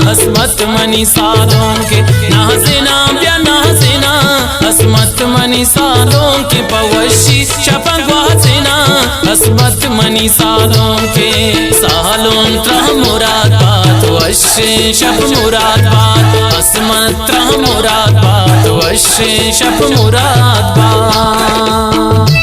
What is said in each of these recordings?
असमत मनी सालों के नाज़िना ब्या नाज़िना असमत मनी सालों के पवशी शपंगवाज़िना असमत मनी सालों के सालों त्रह मुराद बात वशे शप मुराद बात असमत त्रह मुराद बात वशे शप मुराद बात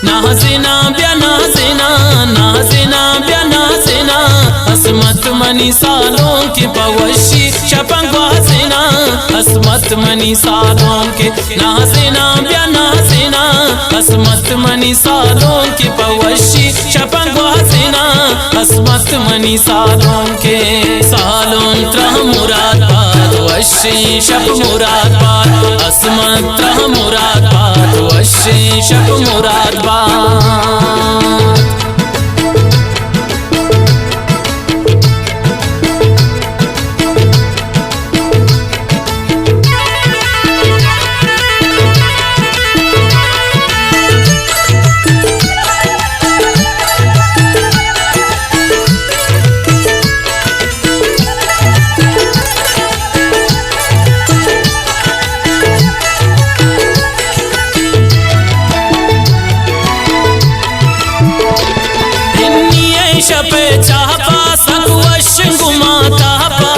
नाज़िना ब्या नाज़िना नाज़िना ब्या नाज़िना असमत मनी सालों के पवशी शपंगवाज़िना असमत मनी सालों के नाज़िना ब्या नाज़िना असमत मनी सालों के पवशी शपंगवाज़िना असमत मनी सालों के सालों त्रह मुराद बात वशे शप मुराद बात असमत त्रह मुराद बात वशे शप मुराद बात शपे चापा सकवश गुमाता पा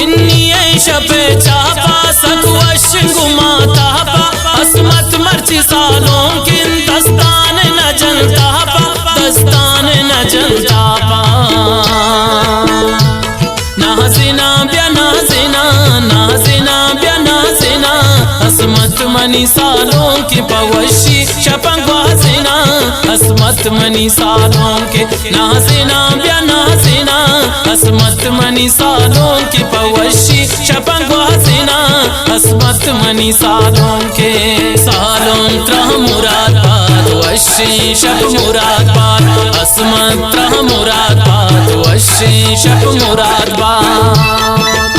इन्नी शपे चापा सकवश गुमाता पा असमत मर्ची सालों की दस्तान न जनता पा दस्तान न जनता पा नाज़िना ब्या नाज़िना नाज़िना ब्या नाज़िना असमत मनी सालों के पवशी शपंगवाज़िना असमत मनी सालों के नाज़िना ब्या नाज़िना असमत मनी सालों के पवशी शपंगवाज़िना असमत मनी सालों के सालों त्रह मुराद बात वशे शप मुराद बात असमत त्रह मुराद बात वशे शप मुराद बात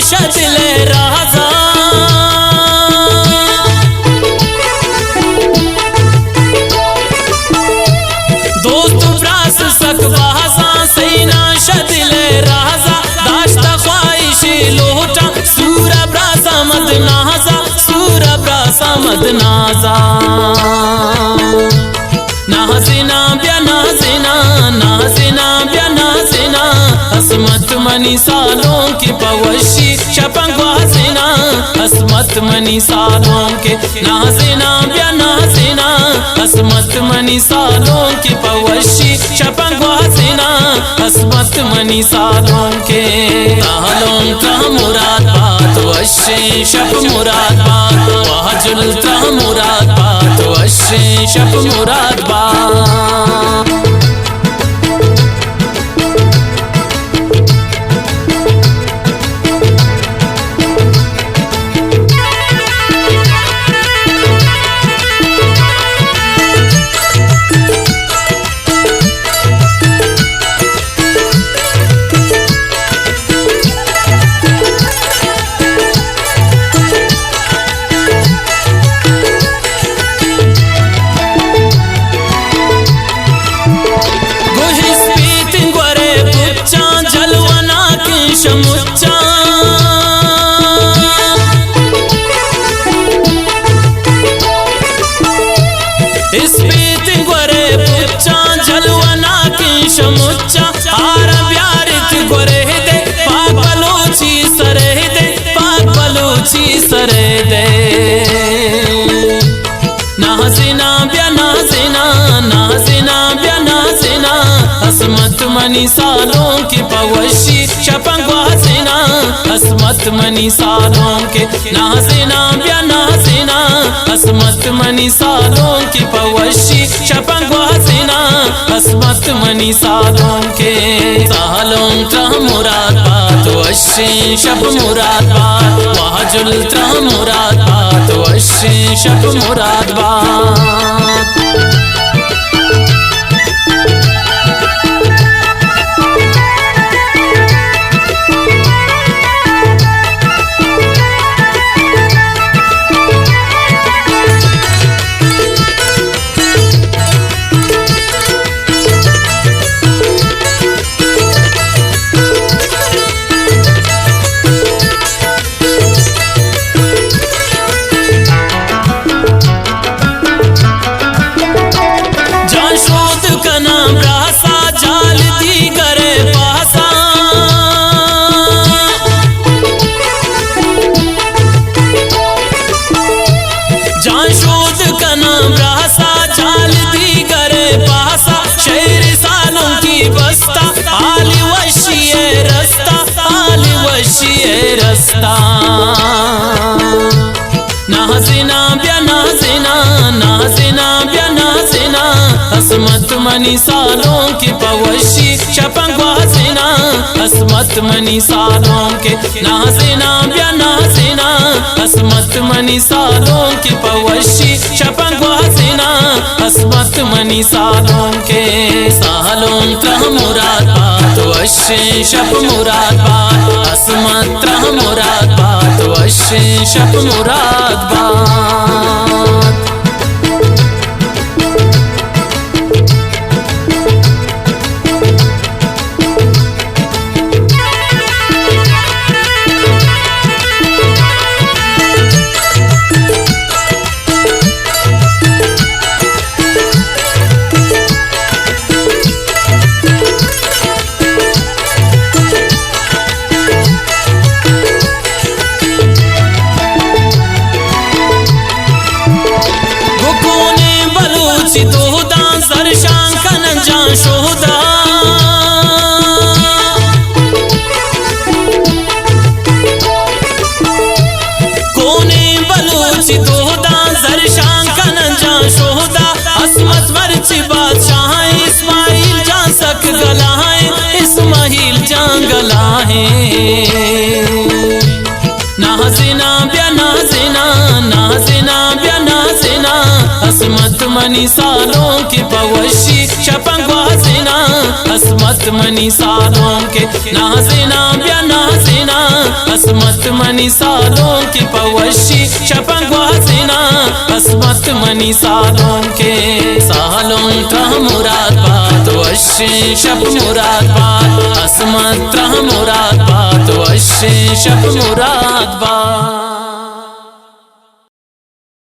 शदिले राजा दोस्त ब्रास सकवाजा सैना शदिले राजा दाश्ता ख्वाहिशी लोटा सूरा ब्रासा मद नाजा सूरा ब्रासा मद नाजा नाज़िना ब्या नाज़िना नाज़िना ब्या नाज़िना असमत मनी सालों के पवशी शपंगवाज़िना असमत मनी सालों के नाज़िना ब्या नाज़िना असमत मनी सालों के पवशी शपंगवाज़िना असमत मनी सालों के तालों त्रह मुराद बात वशे शप मुराद बात वाजुल त्रह मुराद बात वशे शप मुराद बात शमुच्चा स्पीत गोरे पुच्चा जलवना की शमुच्चा आर ब्यारित गोरे दे पाक बलूची सरे दे पाक बलूची सरे दे नाज़िना ब्या नाज़िना नाज़िना ब्या नाज़िना असमत मनी सालों की पवशी शपंगवाज़िना असमत मनी सालों के नाज़िना ब्या नाज़िना असमत मनी सालों की पवशी शपंगवाज़िना असमत मनी सालों के सालों त्रह मुराद बात वशी शप मुराद बात वाजुल त्रह मुराद बात वशी शप मुराद बात नाज़िना ब्या नाज़िना नाज़िना ब्या नाज़िना असमत मनी सालों की पवशी शपंगवाज़िना असमत मनी सालों के नाज़िना ब्या नाज़िना असमत मनी सालों की पवशी शपंगवाज़िना असमत मनी सालों के सालों त्रह मुराद बात वशी शप मुराद बात असमत त्रह मुराद बात वशी शप मुराद बात शोदा कोने बलूची दोदा जरशान कन जा शोदा असमत मरची बादशाह इस्माइल जा सक गला है इस्माइल जा गला है नाज़िना ब्या नाज़िना नाज़िना ब्या नाज़िना असमत मनी सालों की पवशी शपंगवाज़िना असमत मनी सालों के नाज़िना ब्या नाज़िना असमत मनी सालों की पवशी शपंगवाज़िना असमत मनी सालों के सालों त्रह मुराद बात वशी शप मुराद बात असमत त्रह मुराद बात वशी शप मुराद बात।